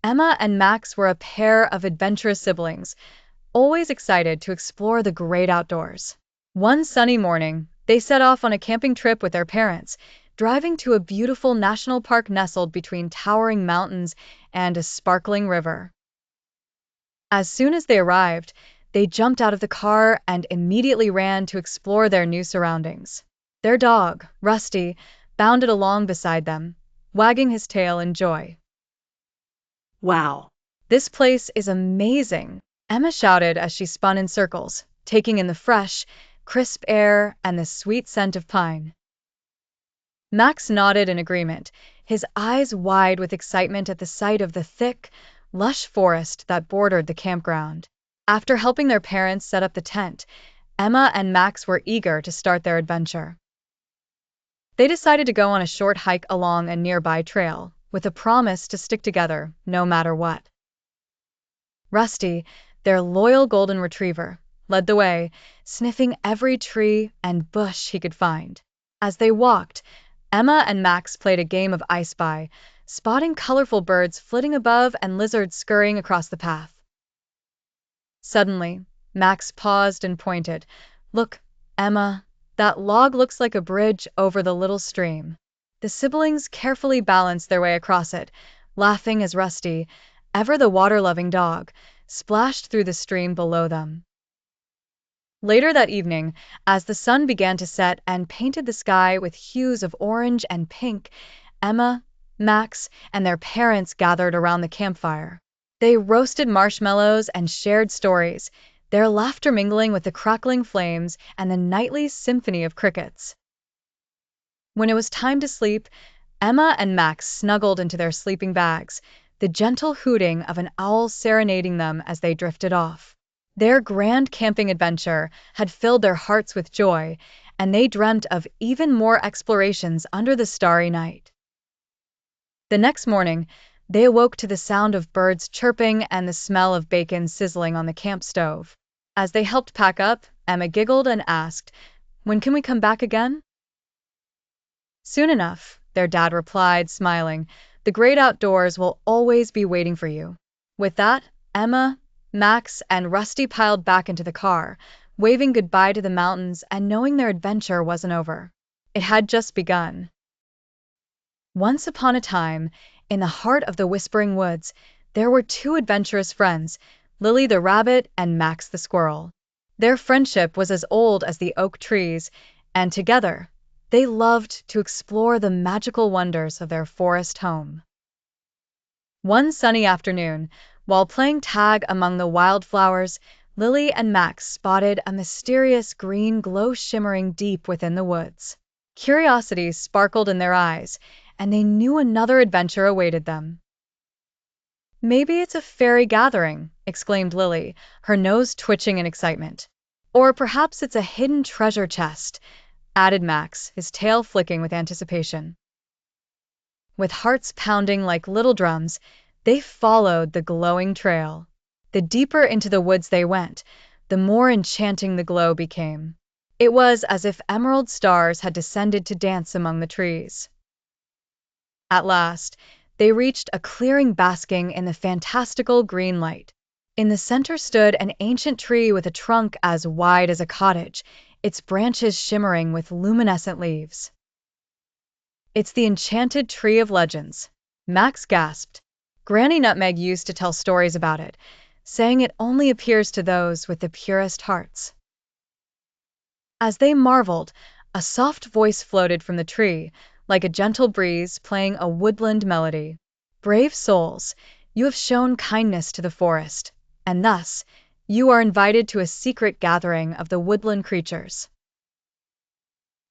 Emma and Max were a pair of adventurous siblings, always excited to explore the great outdoors. One sunny morning, they set off on a camping trip with their parents, driving to a beautiful national park nestled between towering mountains and a sparkling river. As soon as they arrived, they jumped out of the car and immediately ran to explore their new surroundings. Their dog, Rusty, bounded along beside them, wagging his tail in joy. Wow. "This place is amazing," Emma shouted as she spun in circles, taking in the fresh, crisp air and the sweet scent of pine. Max nodded in agreement, his eyes wide with excitement at the sight of the thick, lush forest that bordered the campground. After helping their parents set up the tent, Emma and Max were eager to start their adventure. They decided to go on a short hike along a nearby trail, with a promise to stick together no matter what. Rusty, their loyal golden retriever, led the way, sniffing every tree and bush he could find. As they walked, Emma and Max played a game of I Spy, spotting colorful birds flitting above and lizards scurrying across the path. Suddenly, Max paused and pointed. "Look, Emma, that log looks like a bridge over the little stream." The siblings carefully balanced their way across it, laughing as Rusty, ever the water-loving dog, splashed through the stream below them. Later that evening, as the sun began to set and painted the sky with hues of orange and pink, Emma, Max, and their parents gathered around the campfire. They roasted marshmallows and shared stories, their laughter mingling with the crackling flames and the nightly symphony of crickets. When it was time to sleep, Emma and Max snuggled into their sleeping bags, the gentle hooting of an owl serenading them as they drifted off. Their grand camping adventure had filled their hearts with joy, and they dreamt of even more explorations under the starry night. The next morning, they awoke to the sound of birds chirping and the smell of bacon sizzling on the camp stove. As they helped pack up, Emma giggled and asked, "When can we come back again?" "Soon enough," their dad replied, smiling. "The great outdoors will always be waiting for you." With that, Emma, Max, and Rusty piled back into the car, waving goodbye to the mountains and knowing their adventure wasn't over. It had just begun. Once upon a time, in the heart of the Whispering Woods, there were two adventurous friends, Lily the rabbit and Max the squirrel. Their friendship was as old as the oak trees, and together, they loved to explore the magical wonders of their forest home. One sunny afternoon, while playing tag among the wildflowers, Lily and Max spotted a mysterious green glow shimmering deep within the woods. Curiosity sparkled in their eyes, and they knew another adventure awaited them. "Maybe it's a fairy gathering," exclaimed Lily, her nose twitching in excitement. "Or perhaps it's a hidden treasure chest," added Max, his tail flicking with anticipation. With hearts pounding like little drums, they followed the glowing trail. The deeper into the woods they went, the more enchanting the glow became. It was as if emerald stars had descended to dance among the trees. At last, they reached a clearing basking in the fantastical green light. In the center stood an ancient tree with a trunk as wide as a cottage, its branches shimmering with luminescent leaves. "It's the enchanted tree of legends," Max gasped. Granny Nutmeg used to tell stories about it, saying it only appears to those with the purest hearts. As they marveled, a soft voice floated from the tree, like a gentle breeze playing a woodland melody. "Brave souls, you have shown kindness to the forest, and thus, you are invited to a secret gathering of the woodland creatures."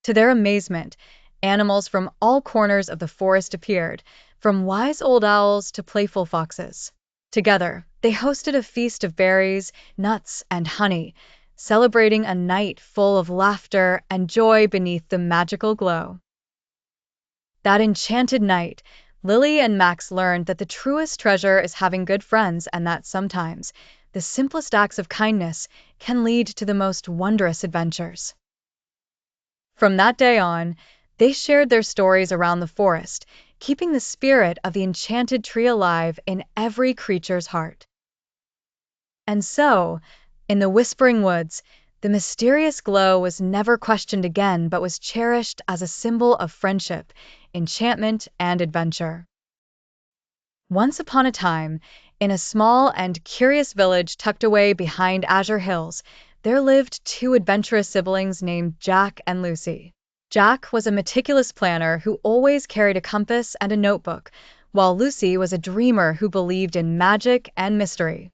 To their amazement, animals from all corners of the forest appeared, from wise old owls to playful foxes. Together, they hosted a feast of berries, nuts, and honey, celebrating a night full of laughter and joy beneath the magical glow. That enchanted night, Lily and Max learned that the truest treasure is having good friends and that sometimes the simplest acts of kindness can lead to the most wondrous adventures. From that day on, they shared their stories around the forest, keeping the spirit of the enchanted tree alive in every creature's heart. And so, in the Whispering Woods, the mysterious glow was never questioned again but was cherished as a symbol of friendship, enchantment, and adventure. Once upon a time, in a small and curious village tucked away behind Azure Hills, there lived two adventurous siblings named Jack and Lucy. Jack was a meticulous planner who always carried a compass and a notebook, while Lucy was a dreamer who believed in magic and mystery.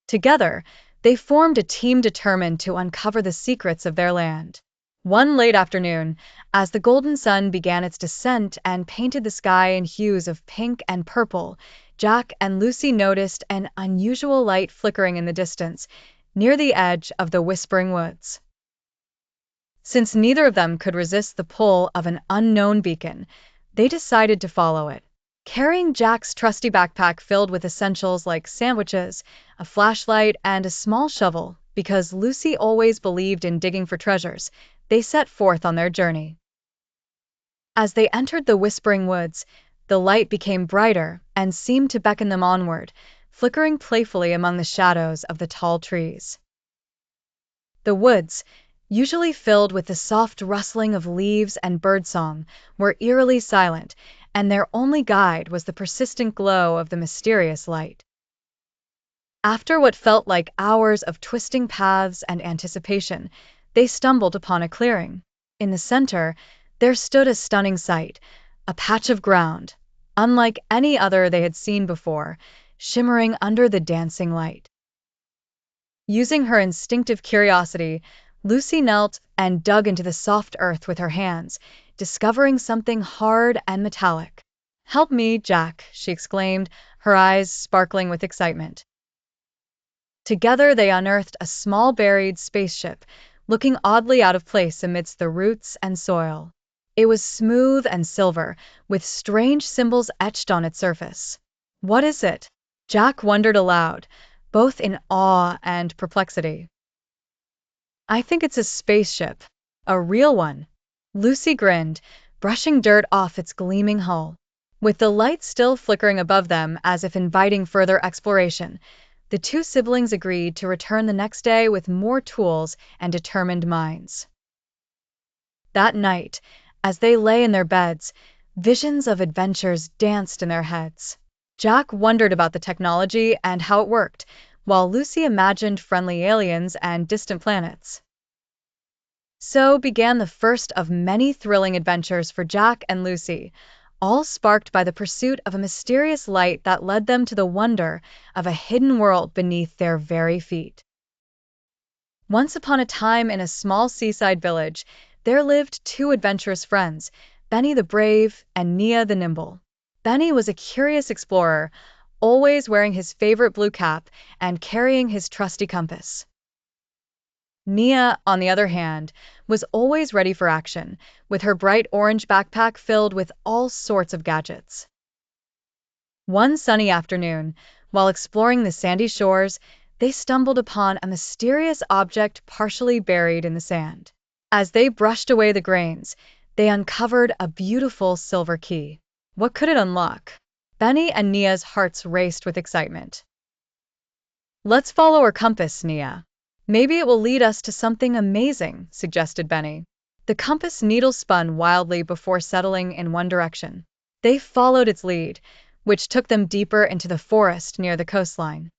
Together, they formed a team determined to uncover the secrets of their land. One late afternoon, as the golden sun began its descent and painted the sky in hues of pink and purple, Jack and Lucy noticed an unusual light flickering in the distance, near the edge of the Whispering Woods. Since neither of them could resist the pull of an unknown beacon, they decided to follow it. Carrying Jack's trusty backpack filled with essentials like sandwiches, a flashlight, and a small shovel, because Lucy always believed in digging for treasures, they set forth on their journey. As they entered the Whispering Woods, the light became brighter and seemed to beckon them onward, flickering playfully among the shadows of the tall trees. The woods, usually filled with the soft rustling of leaves and birdsong, were eerily silent, and their only guide was the persistent glow of the mysterious light. After what felt like hours of twisting paths and anticipation, they stumbled upon a clearing. In the center, there stood a stunning sight, a patch of ground, unlike any other they had seen before, shimmering under the dancing light. Using her instinctive curiosity, Lucy knelt and dug into the soft earth with her hands, discovering something hard and metallic. "Help me, Jack," she exclaimed, her eyes sparkling with excitement. Together they unearthed a small buried spaceship, looking oddly out of place amidst the roots and soil. It was smooth and silver, with strange symbols etched on its surface. "What is it?" Jack wondered aloud, both in awe and perplexity. "I think it's a spaceship. A real one." Lucy grinned, brushing dirt off its gleaming hull. With the light still flickering above them as if inviting further exploration, the two siblings agreed to return the next day with more tools and determined minds. That night, as they lay in their beds, visions of adventures danced in their heads. Jack wondered about the technology and how it worked, while Lucy imagined friendly aliens and distant planets. So began the first of many thrilling adventures for Jack and Lucy, all sparked by the pursuit of a mysterious light that led them to the wonder of a hidden world beneath their very feet. Once upon a time in a small seaside village, there lived two adventurous friends, Benny the Brave and Nia the Nimble. Benny was a curious explorer, always wearing his favorite blue cap and carrying his trusty compass. Nia, on the other hand, was always ready for action, with her bright orange backpack filled with all sorts of gadgets. One sunny afternoon, while exploring the sandy shores, they stumbled upon a mysterious object partially buried in the sand. As they brushed away the grains, they uncovered a beautiful silver key. What could it unlock? Benny and Nia's hearts raced with excitement. "Let's follow our compass, Nia. Maybe it will lead us to something amazing," suggested Benny. The compass needle spun wildly before settling in one direction. They followed its lead, which took them deeper into the forest near the coastline.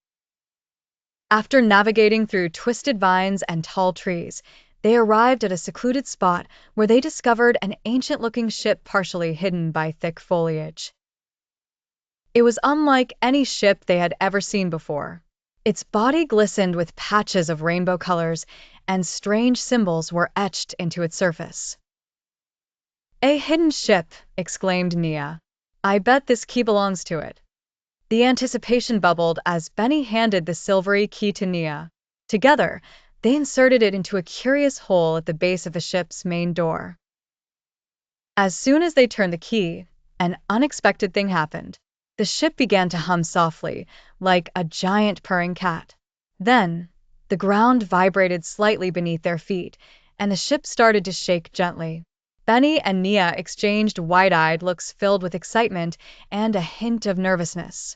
After navigating through twisted vines and tall trees, they arrived at a secluded spot where they discovered an ancient-looking ship partially hidden by thick foliage. It was unlike any ship they had ever seen before. Its body glistened with patches of rainbow colors, and strange symbols were etched into its surface. "A hidden ship," exclaimed Nia. "I bet this key belongs to it." The anticipation bubbled as Benny handed the silvery key to Nia. Together, they inserted it into a curious hole at the base of the ship's main door. As soon as they turned the key, an unexpected thing happened. The ship began to hum softly, like a giant purring cat. Then, the ground vibrated slightly beneath their feet, and the ship started to shake gently. Benny and Nia exchanged wide-eyed looks filled with excitement and a hint of nervousness.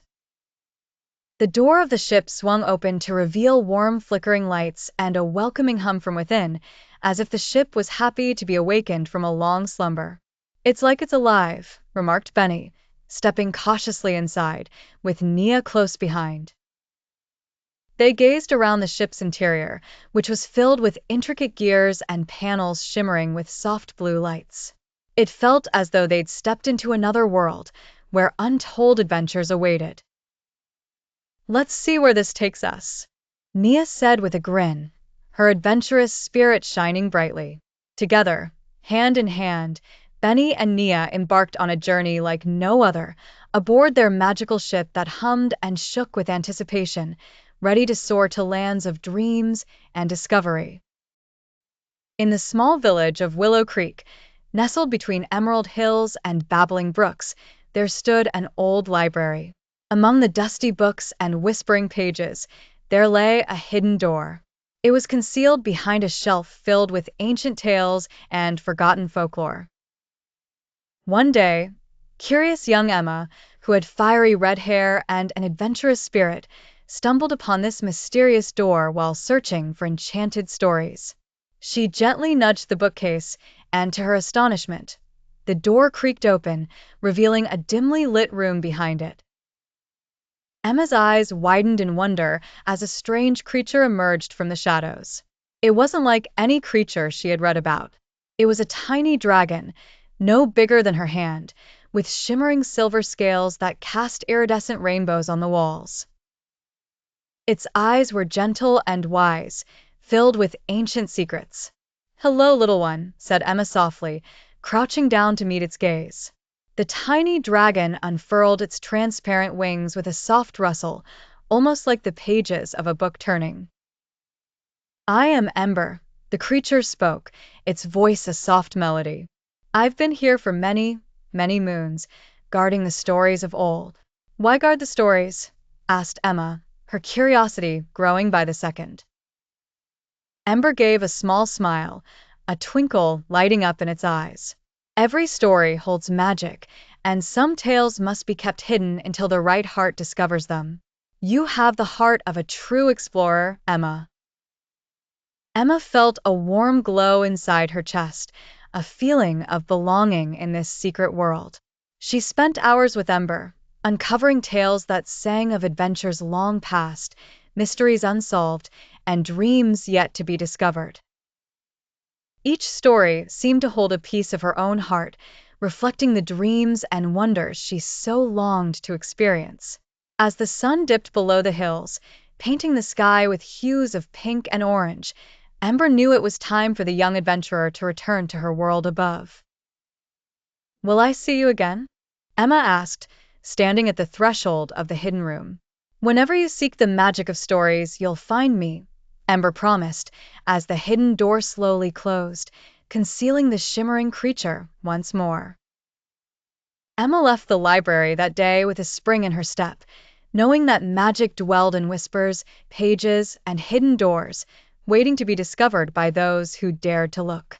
The door of the ship swung open to reveal warm, flickering lights and a welcoming hum from within, as if the ship was happy to be awakened from a long slumber. "It's like it's alive," remarked Benny, stepping cautiously inside, with Nia close behind. They gazed around the ship's interior, which was filled with intricate gears and panels shimmering with soft blue lights. It felt as though they'd stepped into another world, where untold adventures awaited. "Let's see where this takes us," Nia said with a grin, her adventurous spirit shining brightly. Together, hand in hand, Benny and Nia embarked on a journey like no other, aboard their magical ship that hummed and shook with anticipation, ready to soar to lands of dreams and discovery. In the small village of Willow Creek, nestled between emerald hills and babbling brooks, there stood an old library. Among the dusty books and whispering pages, there lay a hidden door. It was concealed behind a shelf filled with ancient tales and forgotten folklore. One day, curious young Emma, who had fiery red hair and an adventurous spirit, stumbled upon this mysterious door while searching for enchanted stories. She gently nudged the bookcase, and to her astonishment, the door creaked open, revealing a dimly lit room behind it. Emma's eyes widened in wonder as a strange creature emerged from the shadows. It wasn't like any creature she had read about. It was a tiny dragon, no bigger than her hand, with shimmering silver scales that cast iridescent rainbows on the walls. Its eyes were gentle and wise, filled with ancient secrets. "Hello, little one," said Emma softly, crouching down to meet its gaze. The tiny dragon unfurled its transparent wings with a soft rustle, almost like the pages of a book turning. "I am Ember," the creature spoke, its voice a soft melody. "I've been here for many, many moons, guarding the stories of old." "Why guard the stories?" asked Emma, her curiosity growing by the second. Ember gave a small smile, a twinkle lighting up in its eyes. "Every story holds magic, and some tales must be kept hidden until the right heart discovers them. You have the heart of a true explorer, Emma." Emma felt a warm glow inside her chest, a feeling of belonging in this secret world. She spent hours with Ember, uncovering tales that sang of adventures long past, mysteries unsolved, and dreams yet to be discovered. Each story seemed to hold a piece of her own heart, reflecting the dreams and wonders she so longed to experience. As the sun dipped below the hills, painting the sky with hues of pink and orange, Ember knew it was time for the young adventurer to return to her world above. "Will I see you again?" Emma asked, standing at the threshold of the hidden room. "Whenever you seek the magic of stories, you'll find me," Ember promised, as the hidden door slowly closed, concealing the shimmering creature once more. Emma left the library that day with a spring in her step, knowing that magic dwelled in whispers, pages, and hidden doors, waiting to be discovered by those who dared to look.